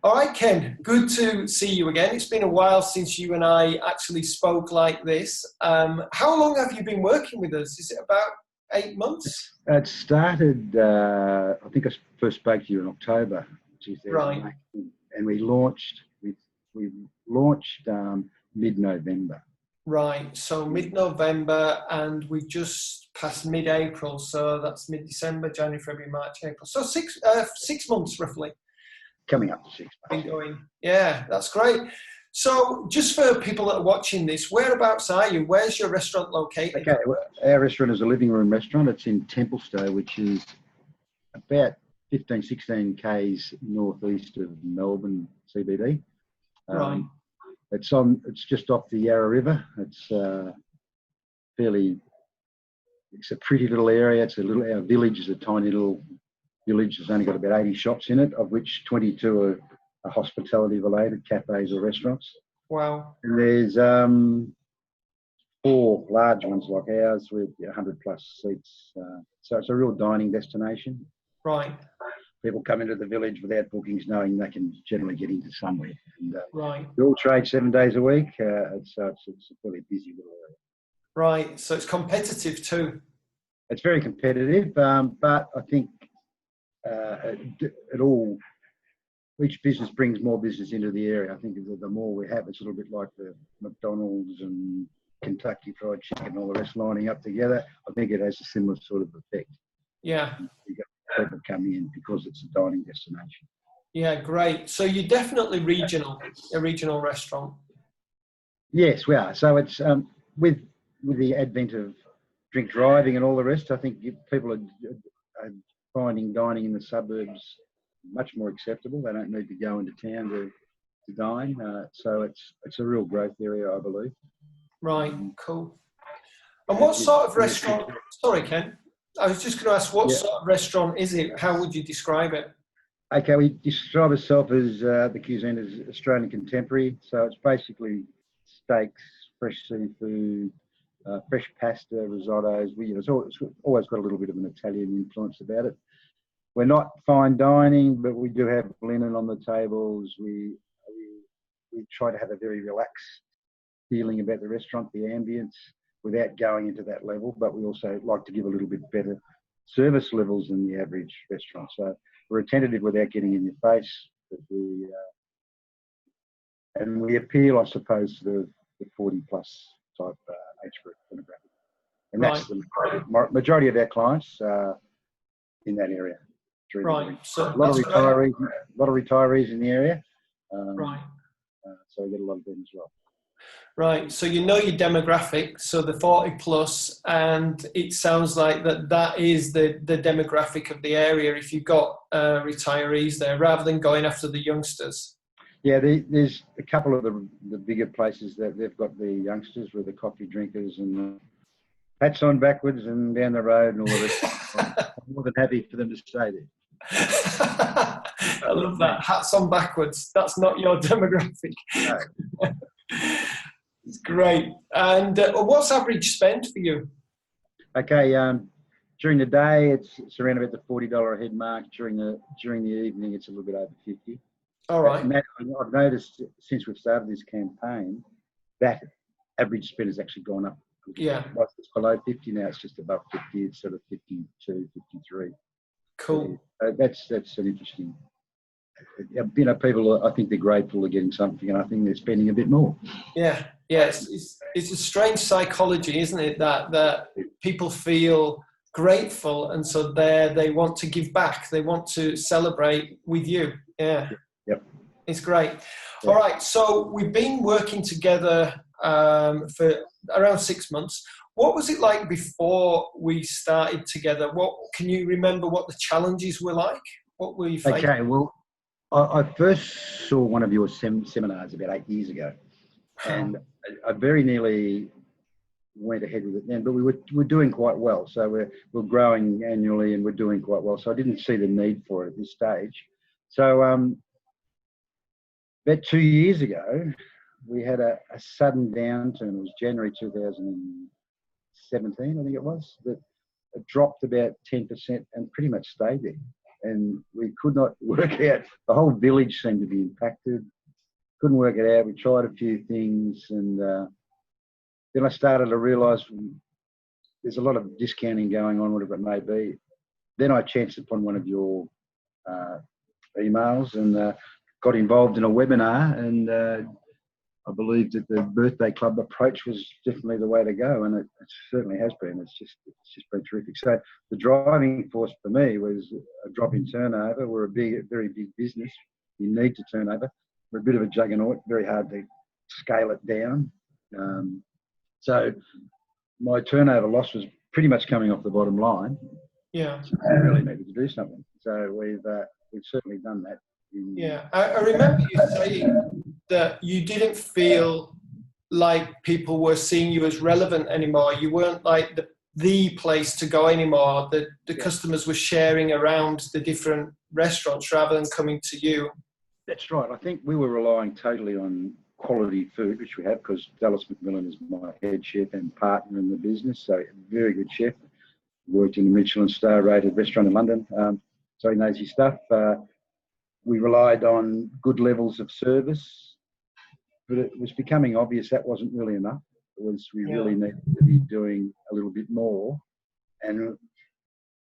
All right, Ken, good to see you again. It's been a while since you and I actually spoke like this. How long have you been working with us? Is it about 8 months? It started, I think I first spoke to you in October Right, 2018, and we launched mid-November. right. So mid-November, and we just passed mid-April. So that's mid-December, January, February, March, April. So 6 months roughly Coming up to 6 months. been going. Yeah, that's great. So just for people that are watching this, whereabouts are you? Where's your restaurant located? Okay, well, our restaurant is a living room restaurant. It's in Templestowe, which is about 15, 16 k's northeast of Melbourne CBD. Right, It's just off the Yarra River. Fairly, it's a pretty little area. Our village is a tiny little village. Has only got about 80 shops in it, of which 22 are hospitality related, cafes or restaurants. wow. And there's four large ones like ours with 100 plus seats. So it's a real dining destination. Right, People come into the village without bookings, knowing they can generally get into somewhere. And right, we all trade 7 days a week. It's a fairly busy little area. right. So it's competitive too. It's very competitive, but I think each business brings more business into the area. I think the more we have, it's a little bit like the McDonald's and Kentucky Fried Chicken and all the rest lining up together. I think it has a similar sort of effect. Yeah, You get people coming in because it's a dining destination. yeah, great. So you're definitely a regional restaurant. Yes, we are. So it's with the advent of drink driving and all the rest, I think people are finding dining in the suburbs much more acceptable. They don't need to go into town to dine. So it's a real growth area, I believe. Right, cool. And what sort of restaurant? Sorry, Ken. I was just going to ask, what Yeah. sort of restaurant is it? How would you describe it? Okay, we describe ourselves as the cuisine is Australian contemporary. So it's basically steaks, fresh seafood, fresh pasta, risottos. It's always got a little bit of an Italian influence about it. We're not fine dining, but we do have linen on the tables. We try to have a very relaxed feeling about the restaurant, the ambience, without going into that level. But we also like to give a little bit better service levels than the average restaurant. So we're attentive without getting in your face. But we appeal, I suppose, to the 40 plus type age group demographic. And Right, that's the majority of our clients in that area. right. So A lot of that's great. retirees in the area. Right, So we get a lot of them as well. right. So you know your demographic, so the 40 plus, and it sounds like that is the demographic of the area. If you've got retirees there, rather than going after the youngsters. Yeah, there's a couple of the bigger places that they've got the youngsters with the coffee drinkers and the hats on backwards and down the road and all the rest. I'm more than happy for them to stay there. I love that. Hats on backwards. That's not your demographic. No. It's great. And what's average spend for you? Okay, during the day it's around about the $40 a head mark. During the evening it's a little bit over 50. All right. Matt, I've noticed since we've started this campaign that average spend has actually gone up. Yeah. It's below 50 now. It's just above 50. It's sort of 52, 53. Cool. That's an interesting. People, I think they're grateful they're getting something, and I think they're spending a bit more. Yeah. Yeah. It's a strange psychology, isn't it? That people feel grateful, and so they want to give back. They want to celebrate with you. Yeah. Yep. It's great. Yeah. All right. So we've been working together for around 6 months. What was it like before we started together? What can you remember? What the challenges were like? What were you facing? Okay. Well, I first saw one of your seminars about 8 years ago, and I very nearly went ahead with it then. But we're doing quite well. So we're growing annually, and we're doing quite well. So I didn't see the need for it at this stage. So about 2 years ago, we had a sudden downturn. It was January 2017, I think it was, that it dropped about 10% and pretty much stayed there. and we could not work out. The whole village seemed to be impacted. Couldn't work it out. We tried a few things, and then I started to realise there's a lot of discounting going on, whatever it may be. Then I chanced upon one of your emails and got involved in a webinar, and I believe that the birthday club approach was definitely the way to go, and it certainly has been. It's just been terrific. So the driving force for me was a drop in turnover. We're a very big business. You need to turn over. We're a bit of a juggernaut. Very hard to scale it down. So my turnover loss was pretty much coming off the bottom line. Yeah. So I really needed to do something. So we've certainly done that. Yeah, I remember you saying that you didn't feel like people were seeing you as relevant anymore. You weren't like the place to go anymore. The customers were sharing around the different restaurants rather than coming to you. That's right. I think we were relying totally on quality food, which we have, because Dallas McMillan is my head chef and partner in the business. So a very good chef. Worked in a Michelin star rated restaurant in London. So he knows his stuff. We relied on good levels of service, but it was becoming obvious that wasn't really enough. We really needed to be doing a little bit more, and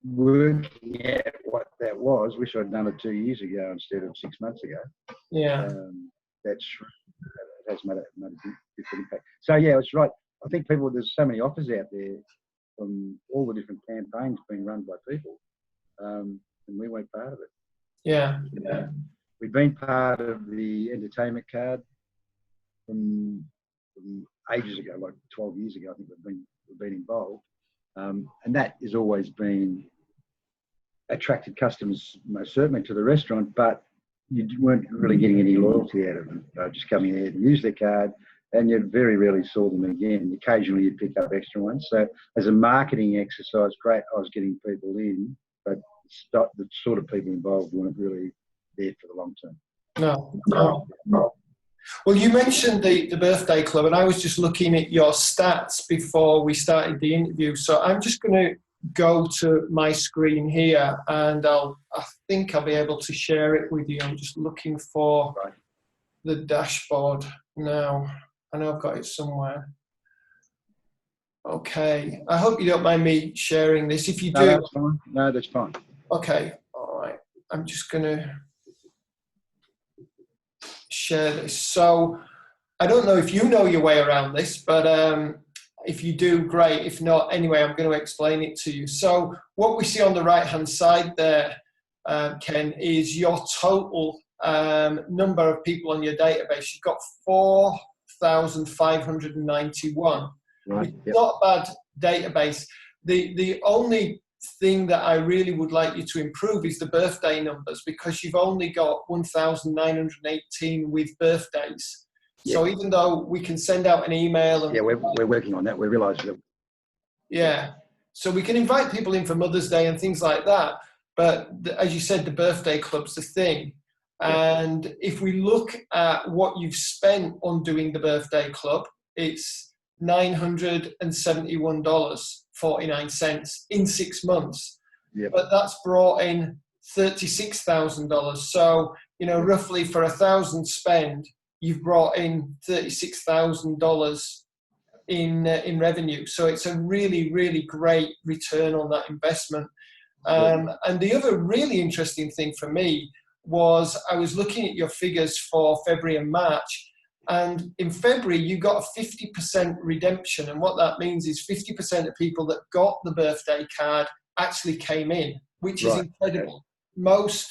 working out what that was. Wish I'd done it 2 years ago instead of 6 months ago. Yeah, That's it has made a different impact. So yeah, it's right. I think there's so many offers out there from all the different campaigns being run by people, and we weren't part of it. Yeah. We've been part of the entertainment card from ages ago, like 12 years ago. I think we've been involved, and that has always been attracted customers most certainly to the restaurant, but you weren't really getting any loyalty out of them. They were just coming there to use their card, and you very rarely saw them again. Occasionally you'd pick up extra ones. So as a marketing exercise, great, I was getting people in, but the sort of people involved weren't really there for the long term. No. Well, you mentioned the birthday club, and I was just looking at your stats before we started the interview. So I'm just going to go to my screen here, and I think I'll be able to share it with you. I'm just looking for the dashboard now. I know I've got it somewhere. Okay. I hope you don't mind me sharing this. If you do... No, that's fine. No, that's fine. Okay. All right. I'm just going to share this. So I don't know if you know your way around this, but if you do, great. If not, anyway, I'm going to explain it to you. So what we see on the right-hand side there, Ken, is your total number of people on your database. You've got 4,591. Right. It's not a bad database. The only thing that I really would like you to improve is the birthday numbers, because you've only got 1,918 with birthdays. Yeah. So even though we can send out an email, and we're working on that. We realise that. Yeah, so we can invite people in for Mother's Day and things like that. But as you said, the birthday club's the thing. And if we look at what you've spent on doing the birthday club, it's $971.49 in 6 months. Yep. But that's brought in $36,000. So, roughly for 1,000 spend, you've brought in $36,000 in revenue. So it's a really, really great return on that investment. And the other really interesting thing for me was I was looking at your figures for February and March. And in February, you got a 50% redemption. And what that means is 50% of people that got the birthday card actually came in, which is incredible. Most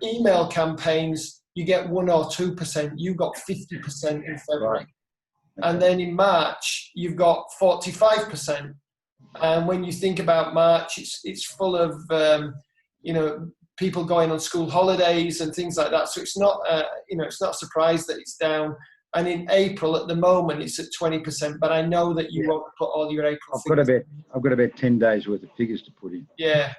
email campaigns, you get 1 or 2%. You got 50% in February. And then in March, you've got 45%. And when you think about March, it's full of, people going on school holidays and things like that. So it's not, it's not a surprise that it's down. And in April, at the moment, it's at 20%. But I know that you won't put all your April figures. I've got about 10 days worth of figures to put in. Yeah.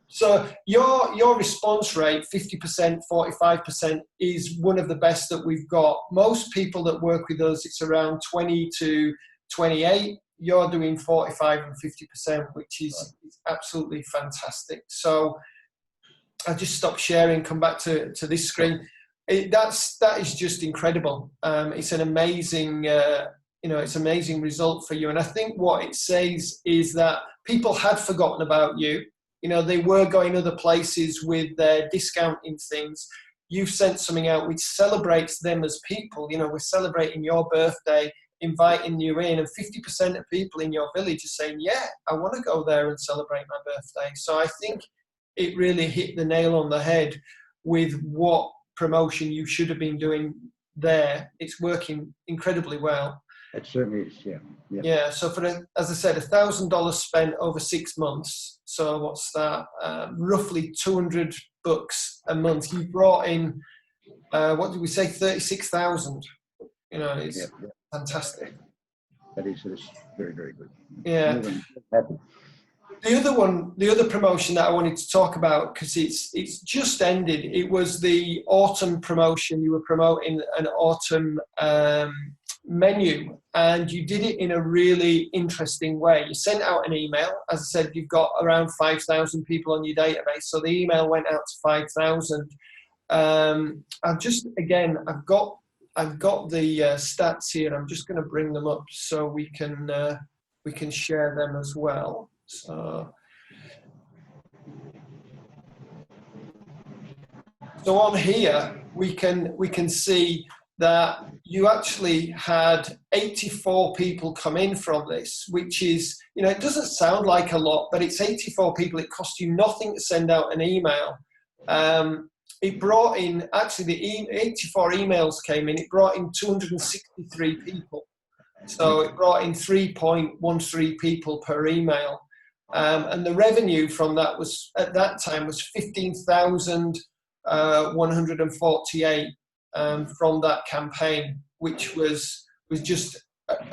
So your response rate, 50%, 45%, is one of the best that we've got. Most people that work with us, it's around 20 to 28. You're doing 45 and 50%, which is absolutely fantastic. So I'll just stop sharing, come back to this screen. That is just incredible. It's an amazing, it's an amazing result for you. And I think what it says is that people had forgotten about you. They were going other places with their discounting things. You've sent something out which celebrates them as people. We're celebrating your birthday, inviting you in, and 50% of people in your village are saying, yeah, I want to go there and celebrate my birthday. So I think it really hit the nail on the head with what promotion you should have been doing there. It's working incredibly well. It certainly is, yeah. Yeah, so as I said, $1,000 spent over 6 months. So what's that? Roughly 200 bucks a month. You brought in, what did we say, 36,000? It's fantastic. That is very, very good. Yeah. The other promotion that I wanted to talk about, because it's just ended, it was the autumn promotion. You were promoting an autumn menu, and you did it in a really interesting way. You sent out an email. As I said, you've got around 5,000 people on your database, so the email went out to 5,000. I've got the stats here. I'm just going to bring them up so we can share them as well. So on here we can see that you actually had 84 people come in from this, which is, it doesn't sound like a lot, but it's 84 people. It cost you nothing to send out an email. It brought in, actually the 84 emails came in, it brought in 263 people. So it brought in 3.13 people per email. And the revenue from that was, at that time, was 15,148 from that campaign, which was just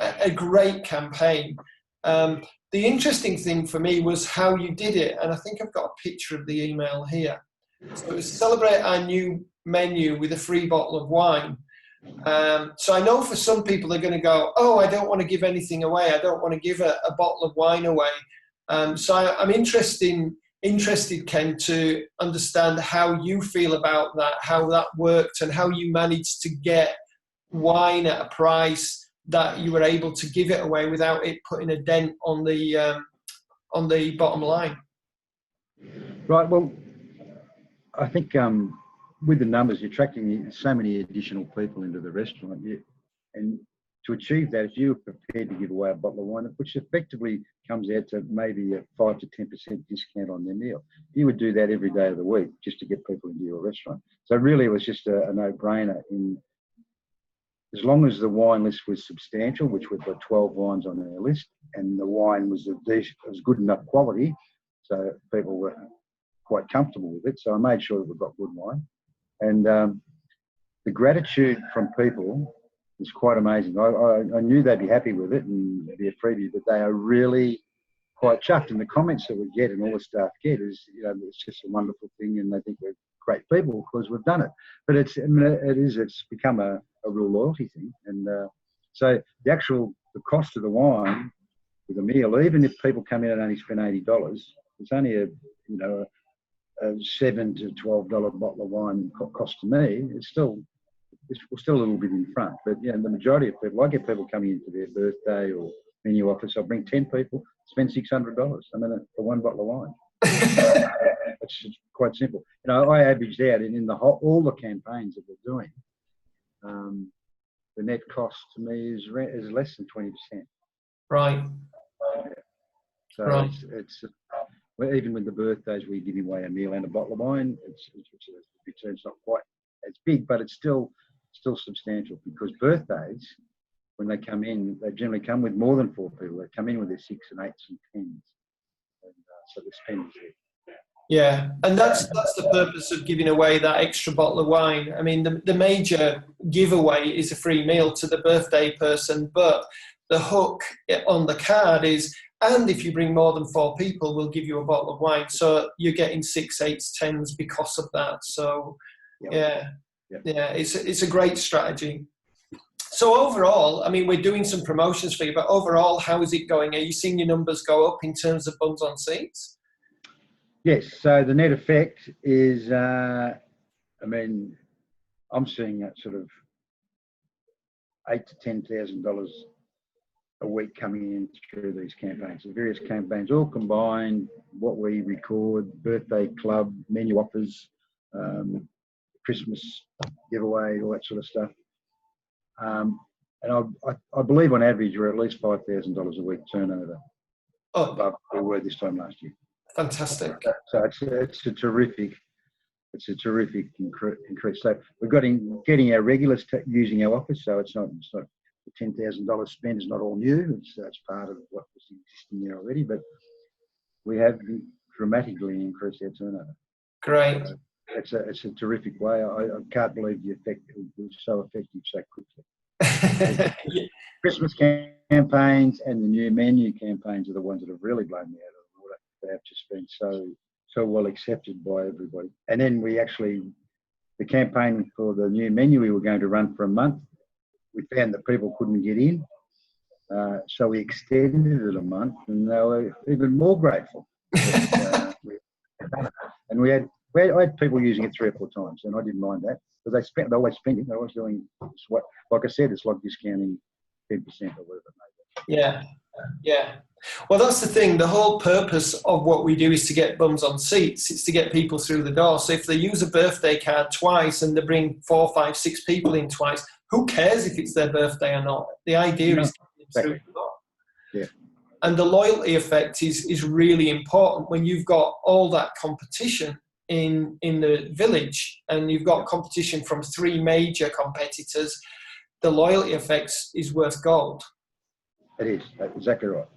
a great campaign. The interesting thing for me was how you did it, and I think I've got a picture of the email here. So it was celebrate our new menu with a free bottle of wine. So I know for some people they're going to go, oh, I don't want to give anything away. I don't want to give a bottle of wine away. So I'm interested, Ken, to understand how you feel about that, how that worked, and how you managed to get wine at a price that you were able to give it away without it putting a dent on the bottom line. Right. Well, I think with the numbers, you're attracting so many additional people into the restaurant. And to achieve that, if you're prepared to give away a bottle of wine, which effectively comes out to maybe a 5 to 10% discount on their meal, you would do that every day of the week just to get people into your restaurant. So really, it was just a no-brainer. As long as the wine list was substantial, which we've got 12 wines on our list, and the wine was good enough quality, so people were quite comfortable with it. So I made sure that we've got good wine. And the gratitude from people is quite amazing. I knew they'd be happy with it and it'd be a freebie, but they are really quite chuffed. And the comments that we get and all the staff get is, it's just a wonderful thing, and they think we're great people because we've done it. But it's become a real loyalty thing. And so the cost of the wine with a meal, even if people come in and only spend $80, it's only a $7 to $12 bottle of wine cost to me. We're still a little bit in front, but the majority of people, I get people coming in for their birthday or menu office. I'll bring 10 people, spend $600. For one bottle of wine. It's quite simple. I averaged out, and in all the campaigns that we're doing, the net cost to me is less than 20%. Right. So right. It's even with the birthdays, we give away a meal and a bottle of wine. It's return's not quite as big, but it's still substantial, because birthdays, when they come in, they generally come with more than 4 people. They come in with their 6 and 8s and 10s, and so the spend is there. Yeah, and that's the purpose of giving away that extra bottle of wine. I mean, the major giveaway is a free meal to the birthday person, but the hook on the card is, and if you bring more than 4 people, we'll give you a bottle of wine. So you're getting 6, 8s, 10s because of that. So yeah, it's a great strategy. So overall, I mean, we're doing some promotions for you, but overall, how is it going? Are you seeing your numbers go up in terms of bums on seats? Yes. So the net effect is, I mean, I'm seeing that sort of $8,000 to $10,000 a week coming in through these campaigns. The various campaigns all combined, what we record, birthday club, menu offers, Christmas giveaway, all that sort of stuff. And I believe on average we're at least $5,000 a week turnover Oh, above we were this time last year. fantastic. So it's a terrific increase. So we've got getting our regulars using our office. So it's not the $10,000 spent is not all new. It's part of what was existing there already, but we have dramatically increased our turnover. Great. So it's a terrific way. I can't believe the effect was so effective so quickly. Christmas campaigns and the new menu campaigns are the ones that have really blown me out of the water. They have just been so well accepted by everybody. And then the campaign for the new menu we were going to run for a month, we found that people couldn't get in. So we extended it a month, and they were even more grateful. And I had people using it 3 or 4 times, and I didn't mind that because they always spent it. They always doing what, like I said, it's like discounting 10% or whatever it may be. Yeah, yeah. Well, that's the thing. The whole purpose of what we do is to get bums on seats. It's to get people through the door. So if they use a birthday card twice and they bring 4, 5, 6 people in twice, who cares if it's their birthday or not? The idea is to get them through the door. Yeah. And the loyalty effect is really important when you've got all that competition in the village and you've got competition from 3 major competitors. The loyalty effect is worth gold. It is exactly right.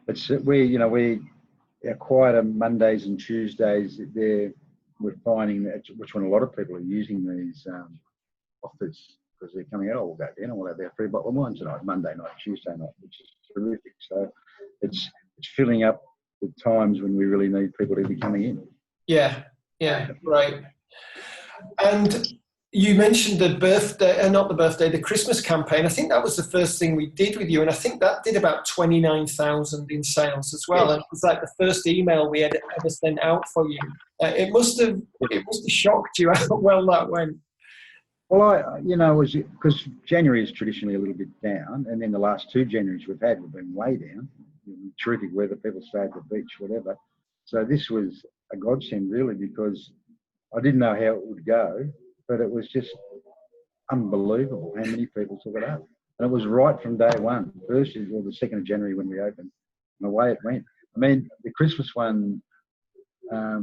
It's just we our quieter Mondays and Tuesdays we're finding that which one a lot of people are using these offers because they're coming out. Oh, we'll go down and we'll have our free bottle of wine tonight, Monday night, Tuesday night, which is terrific. So it's filling up the times when we really need people to be coming in. Yeah, right. And you mentioned the Christmas campaign. I think that was the first thing we did with you, and I think that did about 29,000 in sales as well. Yes. And it was like the first email we had ever sent out for you. It must have shocked you how well that went. Well, was because January is traditionally a little bit down, and then the last 2 Januaries we've been way down. Terrific weather, people stay at the beach, whatever. So this was a godsend really because I didn't know how it would go, but it was just unbelievable how many people took it up. And it was right from day one, the 2nd of January when we opened, and away it went. I mean, the Christmas one, I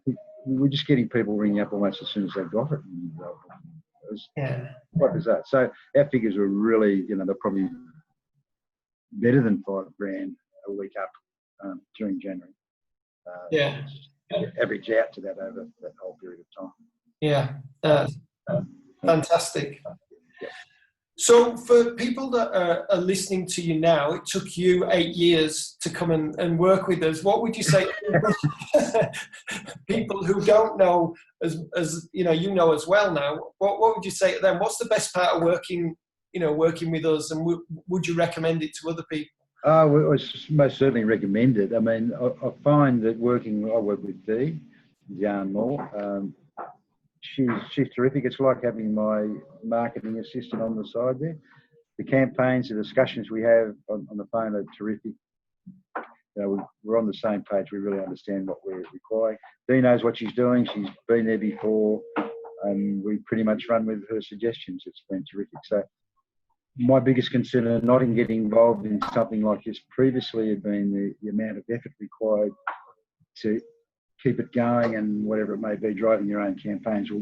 think we were just getting people ringing up almost as soon as they got it. And, it was quite bizarre. So our figures were really, they're probably better than $5,000 a week up during January. Average out to that over that whole period of time. Yeah, fantastic. So for people that are listening to you now, it took you 8 years to come and work with us. What would you say to people who don't know as as well now? What would you say to them? What's the best part of working with us, and would you recommend it to other people? I most certainly recommend it. I mean, I find that I work with Dee, Jan Moore. She's terrific. It's like having my marketing assistant on the side there. The campaigns, the discussions we have on the phone are terrific. We're on the same page. We really understand what we're requiring. Dee knows what she's doing. She's been there before, and we pretty much run with her suggestions. It's been terrific. So my biggest concern not in getting involved in something like this previously had been the amount of effort required to keep it going and whatever it may be, driving your own campaigns. Well,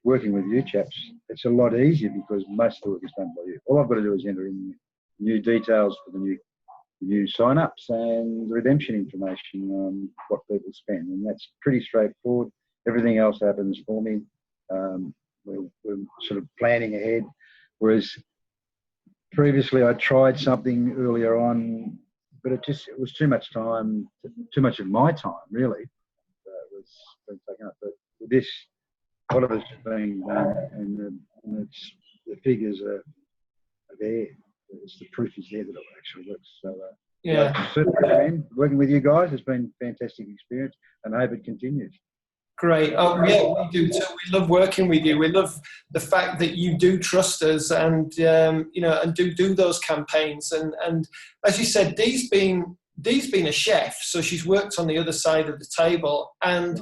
working with you chaps, it's a lot easier because most of the work is done by you. All I've got to do is enter in new details for the new sign-ups and the redemption information on what people spend, and that's pretty straightforward. Everything else happens for me. We're sort of planning ahead, whereas previously I tried something earlier on, but it was too much time, too much of my time really. Was being taken up. But with this, a lot of it's being done, and the figures are there. The proof is there that it actually works. So Yeah. I certainly recommend working with you guys. It's been a fantastic experience, and I hope it continues. Great. Oh, yeah, we do too. We love working with you. We love the fact that you do trust us, and and do those campaigns. And as you said, Dee's been a chef, so she's worked on the other side of the table, and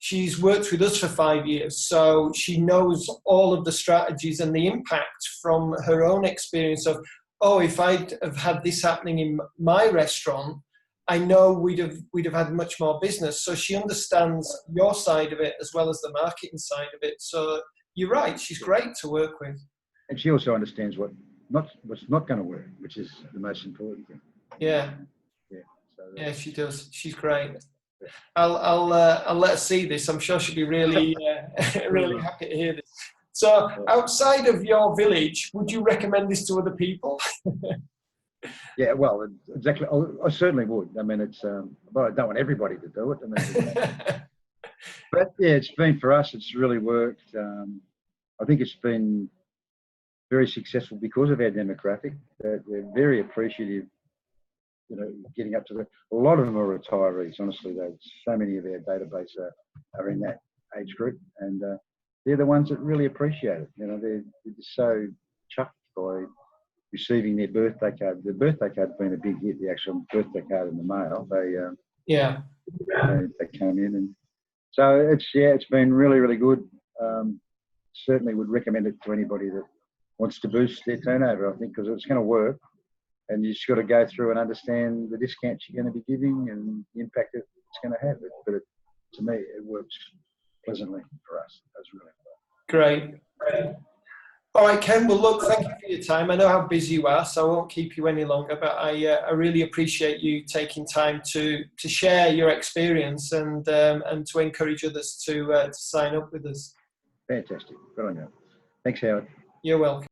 she's worked with us for 5 years, so she knows all of the strategies and the impact from her own experience of, oh, if I'd have had this happening in my restaurant, I know we'd have had much more business. So she understands your side of it as well as the marketing side of it. So you're right, she's great to work with. And she also understands what's not going to work, which is the most important thing. Yeah. Yeah. So Yeah, she does. She's great. I'll let her see this. I'm sure she'll be really really happy to hear this. So outside of your village, would you recommend this to other people? Yeah, well, exactly. I certainly would. I mean, it's, but I don't want everybody to do it. I mean, but yeah, it's been for us. It's really worked. I think it's been very successful because of our demographic. They're very appreciative. You know, getting up to a lot of them are retirees. Honestly, so many of our database are in that age group, and they're the ones that really appreciate it. You know, they're just so chuffed by receiving their birthday card. The birthday card's been a big hit. The actual birthday card in the mail. They come in, and so it's been really, really good. Certainly would recommend it to anybody that wants to boost their turnover. I think because it's going to work. And you just got to go through and understand the discounts you're going to be giving and the impact it's going to have. But to me, it works pleasantly for us. That's really Great. All right, Ken. Well, look, thank you for your time. I know how busy you are, so I won't keep you any longer. But I really appreciate you taking time to share your experience and to encourage others to sign up with us. fantastic. Good on you. Thanks, Howard. You're welcome.